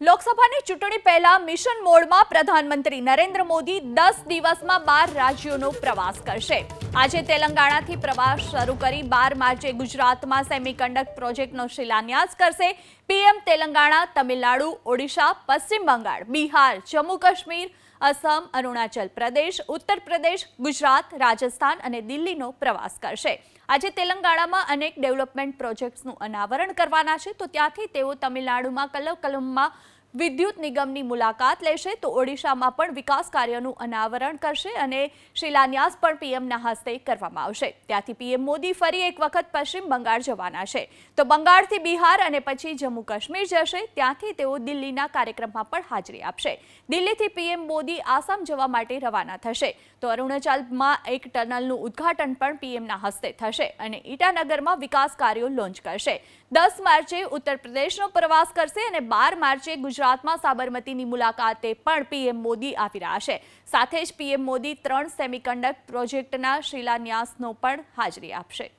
લોકસભાની ચૂંટણી પહેલા મિશન મોડમાં પ્રધાનમંત્રી નરેન્દ્ર મોદી 10 દિવસમાં 12 રાજ્યોનો પ્રવાસ કરશે। આજે તેલંગાણાથી પ્રવાસ શરૂ કરી 12 માર્ચે ગુજરાતમાં સેમિકન્ડક્ટર પ્રોજેક્ટનો શિલાન્યાસ કરશે। પીએમ તેલંગાણા, તમિલનાડુ, ઓડિશા, પશ્ચિમ બંગાળ, બિહાર, જમ્મુ કાશ્મીર, असम, अरुणाचल प्रदेश, उत्तर प्रदेश, गुजरात, राजस्थान और दिल्लीનો પ્રવાસ કરશે। આજે તેલંગાણામાં અનેક ડેવલપમેન્ટ પ્રોજેક્ટ્સનું અનાવરણ કરવાના છે, તો ત્યાંથી તેઓ તમિલનાડુમાં કલ્લકલમમાં વિદ્યુત નિગમની મુલાકાત લેશે, તો ઓડિશામાં પણ વિકાસ કાર્યનું અનાવરણ કરશે અને શિલાન્યાસ પણ પીએમના હસ્તે કરવામાં આવશે। ત્યાંથી પીએમ મોદી ફરી એક વખત પશ્ચિમ બંગાળ જવાના છે, તો બંગાળથી બિહાર અને પછી જમ્મુ કાશ્મીર જશે। ત્યાંથી તેઓ દિલ્હીના કાર્યક્રમમાં પણ હાજરી આપશે। દિલ્હીથી પીએમ મોદી આસામ જવા માટે રવાના થશે, તો અરુણાચલમાં એક ટનલનું ઉદ્ઘાટન પણ પીએમના હસ્તે થશે અને ઈટાનગરમાં વિકાસ કાર્યો લોન્ચ કરશે। 10 માર્ચે ઉત્તર પ્રદેશનો પ્રવાસ કરશે અને 12 માર્ચે ગુજરાતમાં સાબરમતીની મુલાકાતે પણ પીએમ મોદી આવી રહ્યા છે। સાથે જ પીએમ મોદી 3 સેમિકન્ડક્ટર પ્રોજેક્ટના શિલાન્યાસનો પણ હાજરી આપશે।